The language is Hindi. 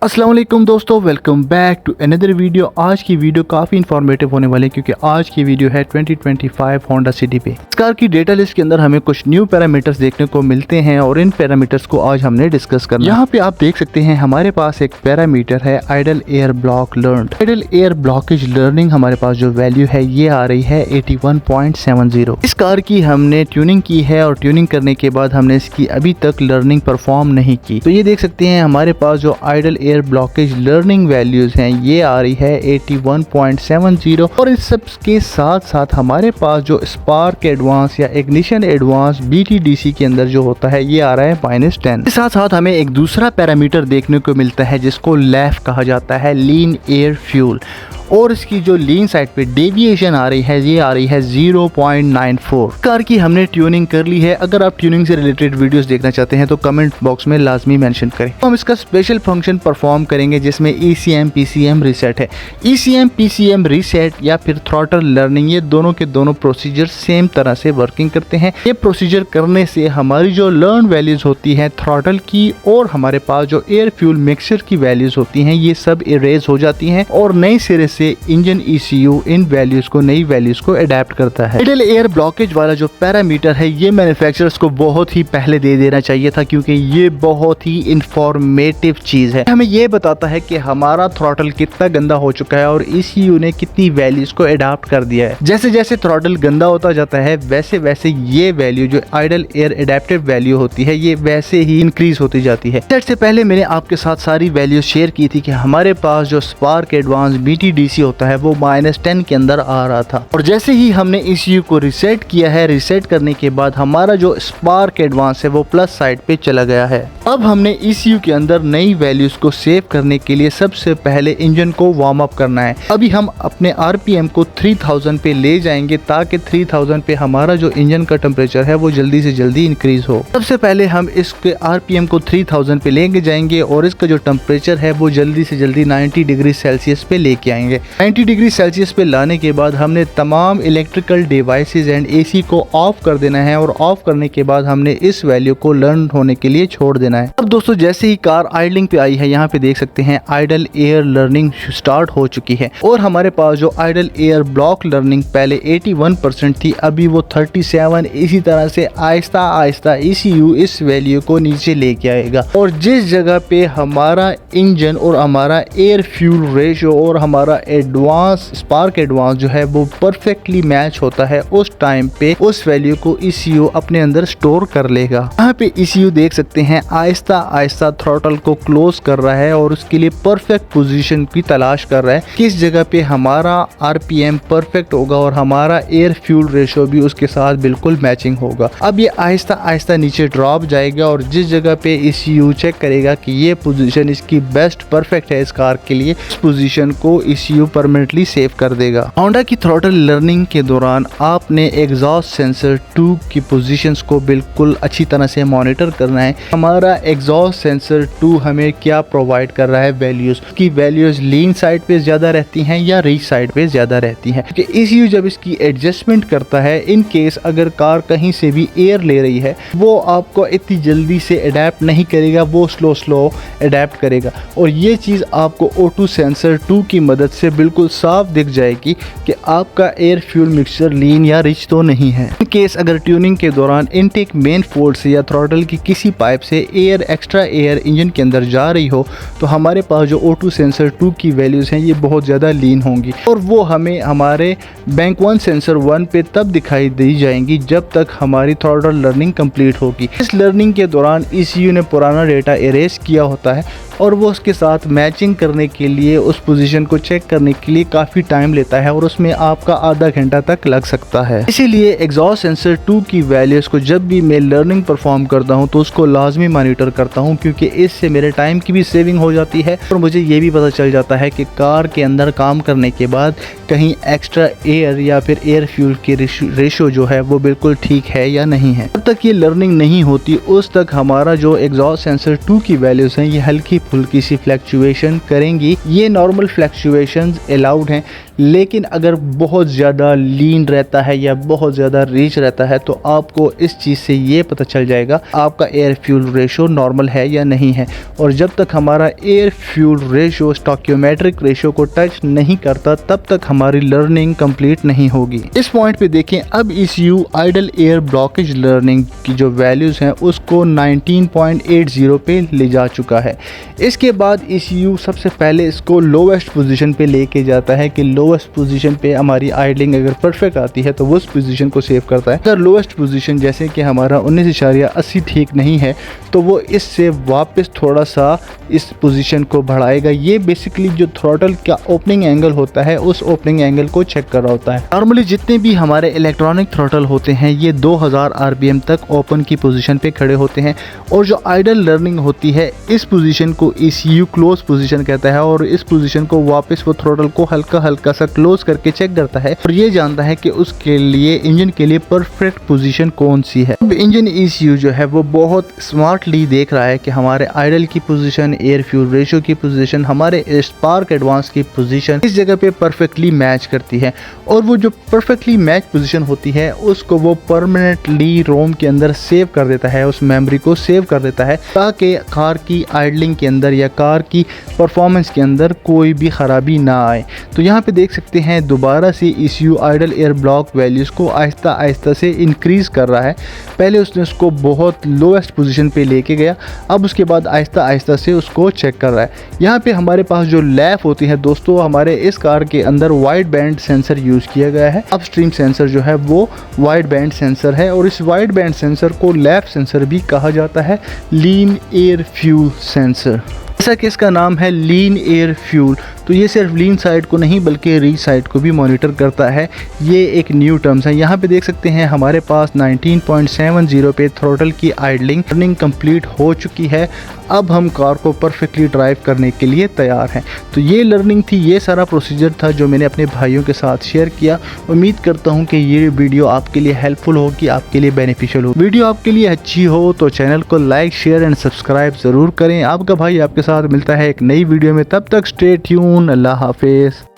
अस्सलाम वालेकुम दोस्तों, welcome back to another video. आज की वीडियो काफ़ी इंफॉर्मेटिव होने वाली है क्योंकि आज की वीडियो है 2025 होंडा सिटी पे। इस कार की डेटा लिस्ट के अंदर हमें कुछ न्यू पैरामीटर्स देखने को मिलते हैं और इन पैरामीटर्स को आज हमने डिस्कस करना है। यहाँ पे आप देख सकते हैं हमारे पास एक पैरामीटर है idle air block learned. Idle air blockage learning हमारे पास जो वैल्यू है ये आ रही है 81.70। इस कार की हमने ट्यूनिंग की है और ट्यूनिंग करने के बाद हमने इसकी अभी तक लर्निंग परफॉर्म नहीं की। तो ये देख सकते हैं हमारे पास जो idle air blockage learning values हैं ये आ रही है 81.70 और इस सब के साथ साथ हमारे पास जो स्पार्क एडवांस या इग्निशन एडवांस BTDC के अंदर जो होता है ये आ रहा है -10। साथ साथ हमें एक दूसरा पैरामीटर देखने को मिलता है जिसको लैफ कहा जाता है, लीन एयर फ्यूल, और इसकी जो लीन साइड पे डेविएशन आ रही है ये आ रही है 0.94। कार की हमने ट्यूनिंग कर ली है। अगर आप ट्यूनिंग से रिलेटेड वीडियोस देखना चाहते हैं तो कमेंट बॉक्स में लाजमी मेंशन करें। हम इसका स्पेशल फंक्शन परफॉर्म करेंगे जिसमें ECM PCM रीसेट है। ECM PCM रीसेट या फिर थ्रॉटल लर्निंग, ये दोनों के दोनों प्रोसीजर सेम तरह से वर्किंग करते हैं। ये प्रोसीजर करने से हमारी जो लर्न वैल्यूज होती है थ्रॉटल की और हमारे पास जो एयर फ्यूल मिक्सचर की वैल्यूज होती हैं ये सब इरेज हो जाती हैं और नए सिरे से इंजन ECU इन वैल्यूज को, नई वैल्यूज को अडेप्ट करता है। आइडल एयर ब्लॉकेज वाला जो पैरामीटर है ये मैन्युफैक्चरर्स को बहुत ही पहले दे देना चाहिए था क्योंकि ये बहुत ही इंफॉर्मेटिव चीज है। हमें ये बताता है कि हमारा थ्रॉटल कितना गंदा हो चुका है और ECU ने कितनी वैल्यूज को अडॉप्ट कर दिया है। जैसे जैसे थ्रॉटल गंदा होता जाता है वैसे वैसे ये वैल्यू जो आइडल एयर अडेप्टिव वैल्यू होती है ये वैसे ही इंक्रीज होती जाती है। इससे पहले मैंने आपके साथ सारी वैल्यूज शेयर की थी कि हमारे पास जो स्पार्क एडवांस BTDC होता है वो -10 के अंदर आ रहा था और जैसे ही हमने ECU को रीसेट किया है, रीसेट करने के बाद हमारा जो स्पार्क एडवांस है वो प्लस साइड पे चला गया है। अब हमने ECU के अंदर नई वैल्यूज को सेव करने के लिए सबसे पहले इंजन को वार्म अप करना है। अभी हम अपने RPM को 3000 पे ले जाएंगे ताकि 3000 पे हमारा जो इंजन का टेम्परेचर है वो जल्दी से जल्दी इंक्रीज हो। सबसे पहले हम इसके RPM को 3000 पे लेके जाएंगे और इसका जो टेम्परेचर है वो जल्दी से जल्दी 90 डिग्री सेल्सियस पे लेके आएंगे। 90 डिग्री सेल्सियस पे लाने के बाद हमने तमाम इलेक्ट्रिकल डिवाइसेस एंड AC को ऑफ कर देना है और ऑफ करने के बाद हमने इस वैल्यू को लर्न होने के लिए छोड़ देना है। अब दोस्तों जैसे ही कार आइडलिंग पे आई है यहाँ पे देख सकते हैं आइडल एयर लर्निंग स्टार्ट हो चुकी है और हमारे पास जो आइडल एयर ब्लॉक लर्निंग पहले 81% थी अभी वो 37। इसी तरह से आहिस्ता आहिस्ता ECU इस वैल्यू को नीचे लेके आएगा और जिस जगह पे हमारा इंजन और हमारा एयर फ्यूल रेशियो और हमारा एडवांस स्पार्क एडवांस जो है वो परफेक्टली मैच होता है उस टाइम पे उस वैल्यू को ECU अपने अंदर स्टोर कर लेगा। यहाँ पे ECU देख सकते हैं आहिस्ता आहिस्ता थ्रॉटल को क्लोज कर रहा है और उसके लिए परफेक्ट पोजीशन की तलाश कर रहा है किस जगह पे हमारा RPM परफेक्ट होगा और हमारा एयर फ्यूल रेशियो भी उसके साथ बिल्कुल मैचिंग होगा। अब ये आहिस्ता आहिस्ता नीचे ड्रॉप जाएगा और जिस जगह पे ECU चेक करेगा कि ये पोजीशन इसकी बेस्ट परफेक्ट है इस कार के लिए, इस पोजीशन को ECU परमानेंटली सेव कर देगा। होंडा की थ्रॉटल लर्निंग के दौरान आपने एग्जॉस्ट सेंसर 2 की पोजीशंस को बिल्कुल अच्छी तरह से मॉनिटर करना है। हमारा एग्जॉस्ट सेंसर 2 हमें क्या प्रोवाइड कर रहा है, वैल्यूज की वैल्यूज लीन साइड पे ज्यादा रहती हैं या रीच साइड पे ज्यादा रहती हैं क्योंकि ECU जब इसकी एडजस्टमेंट करता है इन केस अगर कार कहीं से भी एयर ले रही है वो आपको इतनी जल्दी से अडेप्ट नहीं करेगा, वो स्लो अडेप्ट करेगा और ये चीज आपको O2 सेंसर 2 की मदद से बिल्कुल साफ दिख जाएगी कि आपका एयर फ्यूल मिक्सचर लीन या रिच तो नहीं है। इन केस अगर ट्यूनिंग के दौरान इनटेक मेन फोल्ड से या थ्रॉटल की किसी पाइप से एक्स्ट्रा एयर इंजन के अंदर जा रही हो तो हमारे पास जो O2 सेंसर 2 की वैल्यूज हैं ये बहुत ज़्यादा लीन होंगी और वो हमें हमारे बैंक 1 सेंसर 1 पे तब दिखाई दी जाएंगी जब तक हमारी थ्रॉटल लर्निंग कंप्लीट होगी। इस लर्निंग के दौरान ECU ने पुराना डेटा इरेज किया होता है और वो उसके साथ मैचिंग करने के लिए उस पोजीशन को चेक करने के लिए काफ़ी टाइम लेता है और उसमें आपका आधा घंटा तक लग सकता है। इसीलिए एग्जॉस्ट सेंसर 2 की वैल्यूज़ को जब भी मैं लर्निंग परफॉर्म करता हूँ तो उसको लाजमी मॉनिटर करता हूँ क्योंकि इससे मेरे टाइम की भी सेविंग हो जाती है और मुझे ये भी पता चल जाता है कि कार के अंदर काम करने के बाद कहीं एक्स्ट्रा एयर या फिर एयर फ्यूल की रेशो जो है वो बिल्कुल ठीक है या नहीं है। जब तक ये लर्निंग नहीं होती उस तक हमारा जो एग्जॉस्ट सेंसर 2 की वैल्यूज़ हैं ये हल्की फुल्की सी फ्लैक्चुएशन करेंगी। ये नॉर्मल फ्लैक्चुएशंस अलाउड हैं लेकिन अगर बहुत ज़्यादा लीन रहता है या बहुत ज़्यादा रीच रहता है तो आपको इस चीज़ से ये पता चल जाएगा आपका एयर फ्यूल रेशो नॉर्मल है या नहीं है। और जब तक हमारा air fuel ratio stoichiometric ratio को टच नहीं करता तब तक हमारी लर्निंग कंप्लीट नहीं होगी। इस पॉइंट पे देखें, अब ECU idle air blockage learning की जो वैल्यूज़ हैं उसको 19.80 पे ले जा चुका है। इसके बाद ECU सबसे पहले इसको लोवेस्ट पोजीशन पे लेके जाता है कि लोवेस्ट पोजीशन पे हमारी आइडलिंग अगर परफेक्ट आती है तो वो उस पोजीशन को सेव करता है। अगर लोवेस्ट पोजीशन जैसे कि हमारा 19.80 ठीक नहीं है तो वो इससे वापस थोड़ा सा इस पोजीशन को बढ़ाएगा। ये बेसिकली जो थ्रॉटल का ओपनिंग एंगल होता है उस ओपनिंग एंगल को चेक कर रहा होता है। नॉर्मली जितने भी हमारे इलेक्ट्रॉनिक थ्रॉटल होते हैं ये 2000 RPM तक ओपन की पोजीशन पे खड़े होते हैं और जो आइडल लर्निंग होती है इस पोजीशन को ECU क्लोज पोजीशन कहता है और इस पोजीशन को वापस वो थ्रॉटल को हल्का हल्का सा क्लोज करके चेक करता है और ये जानता है कि उसके लिए इंजन के लिए परफेक्ट पोजीशन कौन सी है। अब इंजन ECU जो है वो बहुत स्मार्टली देख रहा है कि हमारे आइडल की पोजीशन, एयर फ्यूल रेशो की पोजीशन, हमारे स्पार्क एडवांस की पोजीशन इस जगह पे परफेक्टली मैच करती है और वो जो परफेक्टली मैच पोजीशन होती है उसको वो परमानेंटली रोम के अंदर सेव कर देता है, उस मेमोरी को सेव कर देता है ताकि कार की आइडलिंग के अंदर या कार की परफॉर्मेंस के अंदर कोई भी ख़राबी ना आए। तो यहाँ पे देख सकते हैं दोबारा से ECU idle air block values को आहिस्ता आहिस्ता से इंक्रीज़ कर रहा है। पहले उसने उसको बहुत लोएस्ट पोजीशन पे लेके गया, अब उसके बाद आहिस्ता आहिस्ता से उसको चेक कर रहा है। यहाँ पे हमारे पास जो लैप होती है दोस्तों, हमारे इस कार के अंदर वाइड बैंड सेंसर यूज़ किया गया है। अपस्ट्रीम सेंसर जो है वो वाइड बैंड सेंसर है और इस वाइड बैंड सेंसर को लैप सेंसर भी कहा जाता है, लीन एयर फ्यूल सेंसर। जैसा कि इसका नाम है लीन एयर फ्यूल, तो ये सिर्फ लीन साइड को नहीं बल्कि रीच साइड को भी मॉनिटर करता है। ये एक न्यू टर्म्स है। यहाँ पे देख सकते हैं हमारे पास 19.70 पे थ्रॉटल की आइडलिंग रनिंग कंप्लीट हो चुकी है। अब हम कार को परफेक्टली ड्राइव करने के लिए तैयार हैं। तो ये लर्निंग थी, ये सारा प्रोसीजर था जो मैंने अपने भाइयों के साथ शेयर किया। उम्मीद करता हूँ कि ये वीडियो आपके लिए हेल्पफुल होगी, आपके लिए बेनिफिशियल हो। वीडियो आपके लिए अच्छी हो तो चैनल को लाइक, शेयर एंड सब्सक्राइब ज़रूर करें। आपका भाई आपके साथ मिलता है एक नई वीडियो में, तब तक स्टे ट्यून। अल्लाह हाफिज़।